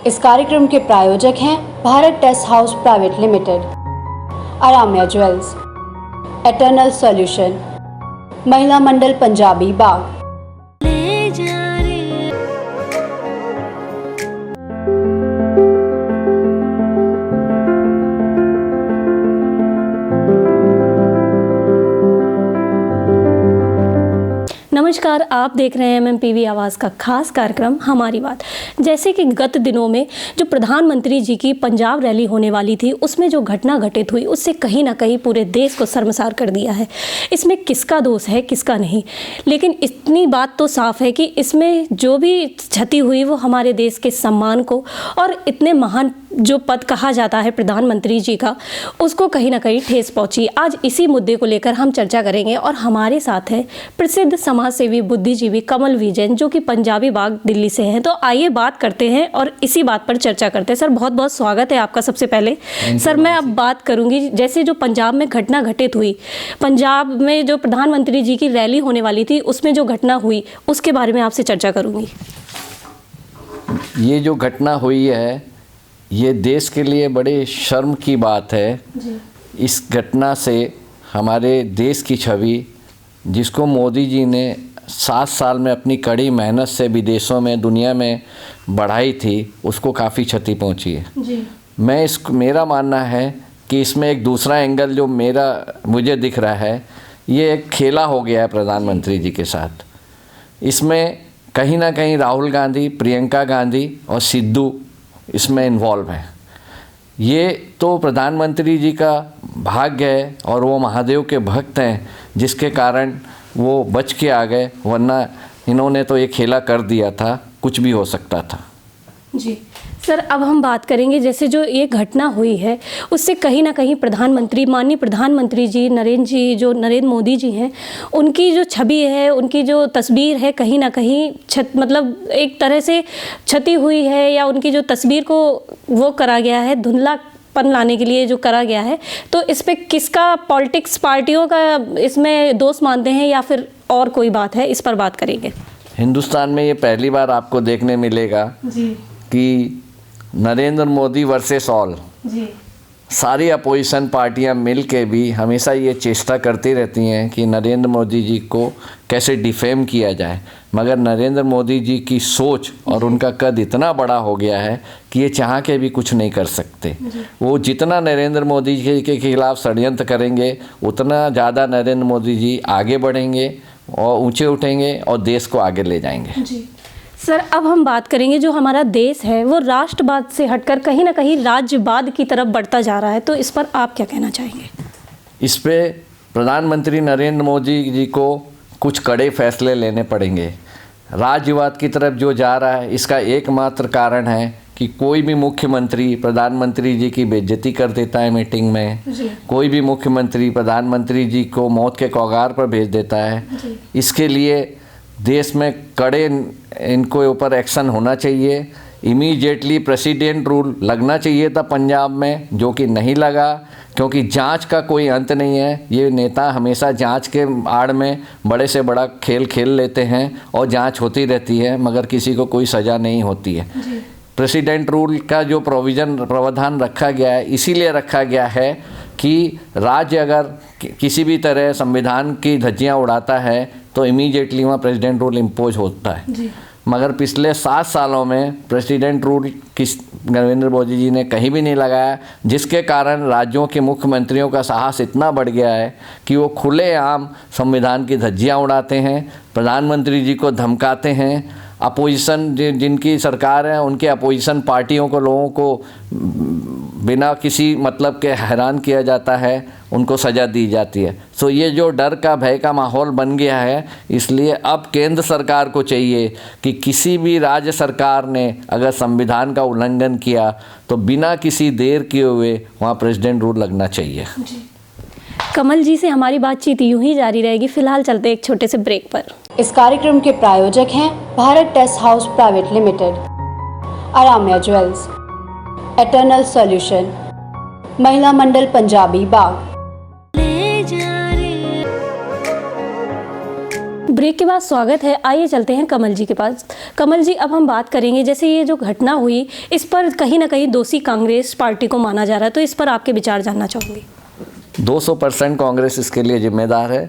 इस कार्यक्रम के प्रायोजक हैं Bharat test house private limited, Aaramya jewels, eternal solution, Mahila Mandal Punjabi बाग। नमस्कार, आप देख रहे हैं एमएमपीवी आवाज़ का खास कार्यक्रम हमारी बात। जैसे कि गत दिनों में जो प्रधानमंत्री जी की पंजाब रैली होने वाली थी, उसमें जो घटना घटित हुई उससे कहीं ना कहीं पूरे देश को शर्मसार कर दिया है। इसमें किसका दोष है किसका नहीं, लेकिन इतनी बात तो साफ है कि इसमें जो भी क्षति हुई वो हमारे देश के सम्मान को और इतने महान जो पद कहा जाता है प्रधानमंत्री जी का, उसको कहीं ना कहीं ठेस पहुंची। आज इसी मुद्दे को लेकर हम चर्चा करेंगे और हमारे साथ है प्रसिद्ध समाज सेवी बुद्धिजीवी कमल विजयन, जो कि पंजाबी बाग दिल्ली से हैं। तो आइए बात करते हैं और इसी बात पर चर्चा करते हैं। सर, बहुत बहुत स्वागत है आपका। सबसे पहले सर, मैं अब बात करूंगी जैसे जो पंजाब में घटना घटित हुई, पंजाब में जो प्रधानमंत्री जी की रैली होने वाली थी उसमें जो घटना हुई उसके बारे में आपसे चर्चा करूंगी। ये जो घटना हुई है ये देश के लिए बड़े शर्म की बात है जी। इस घटना से हमारे देश की छवि, जिसको मोदी जी ने 7 साल में अपनी कड़ी मेहनत से विदेशों में दुनिया में बढ़ाई थी, उसको काफ़ी क्षति पहुंची है जी। मेरा मानना है कि इसमें एक दूसरा एंगल जो मुझे दिख रहा है, ये एक खेला हो गया है प्रधानमंत्री जी के साथ। इसमें कहीं ना कहीं राहुल गांधी, प्रियंका गांधी और सिद्धू इसमें इन्वॉल्व हैं। ये तो प्रधानमंत्री जी का भाग्य है और वो महादेव के भक्त हैं, जिसके कारण वो बच के आ गए, वरना इन्होंने तो ये खेला कर दिया था, कुछ भी हो सकता था जी। सर, अब हम बात करेंगे जैसे जो ये घटना हुई है उससे कहीं ना कहीं माननीय प्रधानमंत्री जी नरेंद्र मोदी जी हैं, उनकी जो छवि है, उनकी जो तस्वीर है, कहीं ना कहीं मतलब एक तरह से क्षति हुई है, या उनकी जो तस्वीर को वो करा गया है, धुंधलापन लाने के लिए जो करा गया है। तो इस पर किसका, पॉलिटिक्स पार्टियों का इसमें दोष मानते हैं या फिर और कोई बात है, इस पर बात करेंगे। हिंदुस्तान में ये पहली बार आपको देखने मिलेगा जी कि नरेंद्र मोदी वर्सेस ऑल, सारी अपोजिशन पार्टियां मिल के भी हमेशा ये चेष्टा करती रहती हैं कि नरेंद्र मोदी जी को कैसे डिफेम किया जाए, मगर नरेंद्र मोदी जी की सोच और उनका कद इतना बड़ा हो गया है कि ये चाह के भी कुछ नहीं कर सकते। वो जितना नरेंद्र मोदी जी के खिलाफ षड्यंत्र करेंगे, उतना ज़्यादा नरेंद्र मोदी जी आगे बढ़ेंगे और ऊँचे उठेंगे और देश को आगे ले जाएंगे जी। सर, अब हम बात करेंगे जो हमारा देश है वो राष्ट्रवाद से हटकर कहीं ना कहीं राज्यवाद की तरफ बढ़ता जा रहा है, तो इस पर आप क्या कहना चाहेंगे? इस पे प्रधानमंत्री नरेंद्र मोदी जी को कुछ कड़े फैसले लेने पड़ेंगे। राज्यवाद की तरफ जो जा रहा है, इसका एकमात्र कारण है कि कोई भी मुख्यमंत्री प्रधानमंत्री जी की बेइज्जती कर देता है मीटिंग में, कोई भी मुख्यमंत्री प्रधानमंत्री जी को मौत के कगार पर भेज देता है। इसके लिए देश में कड़े इनको ऊपर एक्शन होना चाहिए। इमीडिएटली प्रेसिडेंट रूल लगना चाहिए था पंजाब में, जो कि नहीं लगा, क्योंकि जांच का कोई अंत नहीं है। ये नेता हमेशा जांच के आड़ में बड़े से बड़ा खेल खेल लेते हैं और जांच होती रहती है, मगर किसी को कोई सज़ा नहीं होती है। प्रेसिडेंट रूल का जो प्रावधान रखा गया है, इसीलिए रखा गया है कि राज्य अगर किसी भी तरह संविधान की धज्जियाँ उड़ाता है तो इमीडिएटली वहाँ प्रेसिडेंट रूल इम्पोज होता है। मगर पिछले 7 सालों में प्रेसिडेंट रूल नरेंद्र मोदी जी ने कहीं भी नहीं लगाया, जिसके कारण राज्यों के मुख्यमंत्रियों का साहस इतना बढ़ गया है कि वो खुलेआम संविधान की धज्जियाँ उड़ाते हैं, प्रधानमंत्री जी को धमकाते हैं। अपोजिशन जिनकी सरकार है, उनके अपोजिशन पार्टियों को, लोगों को बिना किसी मतलब के हैरान किया जाता है, उनको सज़ा दी जाती है। सो ये जो डर का, भय का माहौल बन गया है, इसलिए अब केंद्र सरकार को चाहिए कि किसी भी राज्य सरकार ने अगर संविधान का उल्लंघन किया तो बिना किसी देर किए हुए वहाँ प्रेसिडेंट रूल लगना चाहिए। कमल जी से हमारी बातचीत यूं ही जारी रहेगी। फिलहाल चलते एक छोटे से ब्रेक पर। इस कार्यक्रम के प्रायोजक हैं Bharat test house private limited, Aaramya jewels, eternal solution, Mahila Mandal Punjabi बाग। ब्रेक के बाद स्वागत है। आइए चलते हैं कमल जी के पास। कमल जी, अब हम बात करेंगे जैसे ये जो घटना हुई इस पर कहीं ना कहीं दोषी कांग्रेस पार्टी को माना जा रहा है, तो इस पर आपके विचार जानना चाहूँगी। 200% कांग्रेस इसके लिए जिम्मेदार है,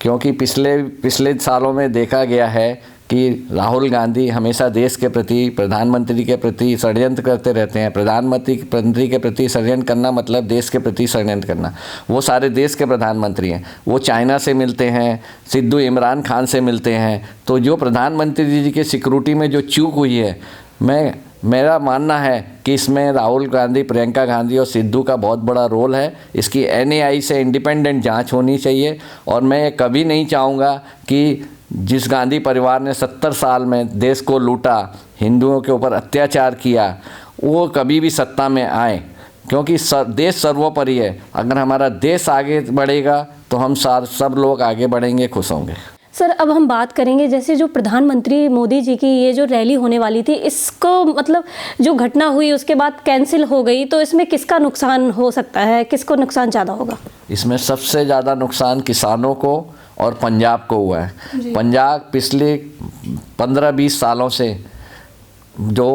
क्योंकि पिछले सालों में देखा गया है कि राहुल गांधी हमेशा देश के प्रति, प्रधानमंत्री के प्रति षड्यंत्र करते रहते हैं। प्रधानमंत्री के प्रति षड्यंत्र करना मतलब देश के प्रति षड्यंत्र करना। वो सारे देश के प्रधानमंत्री हैं, वो चाइना से मिलते हैं, सिद्धू इमरान खान से मिलते हैं। तो जो प्रधानमंत्री जी के सिक्योरिटी में जो चूक हुई है, मेरा मानना है कि इसमें राहुल गांधी, प्रियंका गांधी और सिद्धू का बहुत बड़ा रोल है। इसकी NAI से इंडिपेंडेंट जांच होनी चाहिए। और मैं कभी नहीं चाहूँगा कि जिस गांधी परिवार ने 70 साल में देश को लूटा, हिंदुओं के ऊपर अत्याचार किया, वो कभी भी सत्ता में आए, क्योंकि देश सर्वोपरि है। अगर हमारा देश आगे बढ़ेगा तो हम सब लोग आगे बढ़ेंगे, खुश होंगे। सर, अब हम बात करेंगे जैसे जो प्रधानमंत्री मोदी जी की ये जो रैली होने वाली थी, इसको मतलब जो घटना हुई उसके बाद कैंसिल हो गई, तो इसमें किसका नुकसान हो सकता है, किसको नुकसान ज़्यादा होगा? इसमें सबसे ज़्यादा नुकसान किसानों को और पंजाब को हुआ है। पंजाब पिछले 15-20 सालों से जो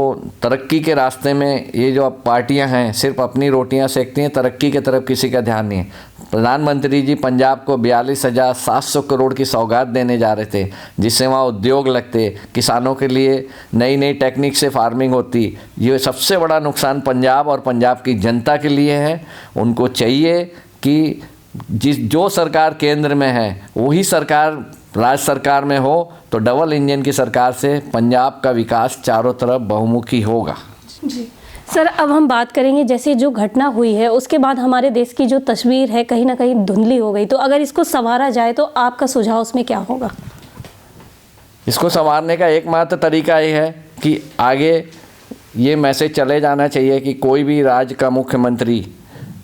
तरक्की के रास्ते में ये जो पार्टियां हैं सिर्फ अपनी रोटियां सेकती हैं, तरक्की की तरफ किसी का ध्यान नहीं है। प्रधानमंत्री जी पंजाब को 42,700 करोड़ की सौगात देने जा रहे थे, जिससे वहाँ उद्योग लगते, किसानों के लिए नई नई टेक्निक से फार्मिंग होती। ये सबसे बड़ा नुकसान पंजाब और पंजाब की जनता के लिए है। उनको चाहिए कि जो सरकार केंद्र में है वही सरकार राज्य सरकार में हो, तो डबल इंजन की सरकार से पंजाब का विकास चारों तरफ बहुमुखी होगा। जी सर, अब हम बात करेंगे जैसे जो घटना हुई है उसके बाद हमारे देश की जो तस्वीर है कहीं ना कहीं धुंधली हो गई, तो अगर इसको संवारा जाए तो आपका सुझाव उसमें क्या होगा? इसको संवारने का एकमात्र तरीका ये है कि आगे ये मैसेज चले जाना चाहिए कि कोई भी राज्य का मुख्यमंत्री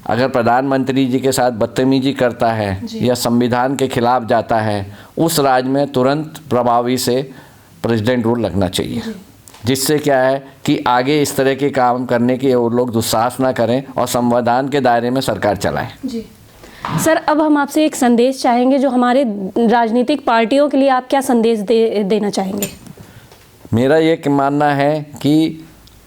अगर प्रधानमंत्री जी के साथ बदतमीजी करता है या संविधान के खिलाफ जाता है, उस राज्य में तुरंत प्रभावी से प्रेसिडेंट रूल लगना चाहिए, जिससे क्या है कि आगे इस तरह के काम करने की वो लोग दुस्साहस ना करें और संविधान के दायरे में सरकार चलाएं। जी सर, अब हम आपसे एक संदेश चाहेंगे, जो हमारे राजनीतिक पार्टियों के लिए आप क्या संदेश देना चाहेंगे? मेरा ये मानना है कि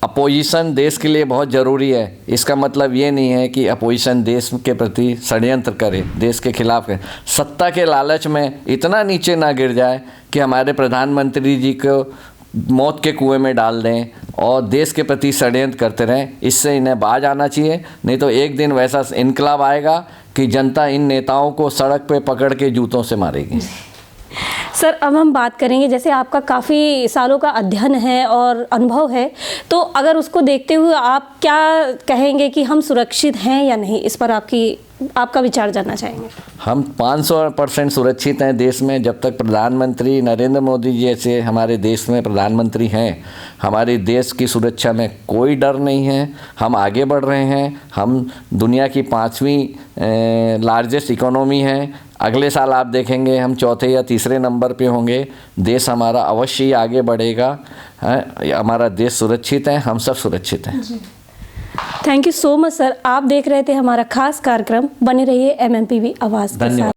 अपोजिशन देश के लिए बहुत ज़रूरी है। इसका मतलब ये नहीं है कि अपोजिशन देश के प्रति षड्यंत्र करे, देश के खिलाफ करे, सत्ता के लालच में इतना नीचे ना गिर जाए कि हमारे प्रधानमंत्री जी को मौत के कुएं में डाल दें और देश के प्रति षड्यंत्र करते रहें। इससे इन्हें बाज आना चाहिए, नहीं तो एक दिन वैसा इनकलाब आएगा कि जनता इन नेताओं को सड़क पे पकड़ के जूतों से मारेगी। सर, अब हम बात करेंगे जैसे आपका काफ़ी सालों का अध्ययन है और अनुभव है, तो अगर उसको देखते हुए आप क्या कहेंगे कि हम सुरक्षित हैं या नहीं, इस पर आपका विचार जानना चाहेंगे। हम 500% सुरक्षित हैं देश में, जब तक प्रधानमंत्री नरेंद्र मोदी जी जैसे हमारे देश में प्रधानमंत्री हैं। हमारे देश की सुरक्षा में कोई डर नहीं है, हम आगे बढ़ रहे हैं। हम दुनिया की 5वीं लार्जेस्ट इकोनॉमी हैं। अगले साल आप देखेंगे हम चौथे या तीसरे नंबर पे होंगे। देश हमारा अवश्य ही आगे बढ़ेगा। हमारा देश सुरक्षित है, हम सब सुरक्षित हैं। Thank you so much sir. आप देख रहे थे हमारा खास कार्यक्रम, बने रहिए MMPV आवाज़ के साथ।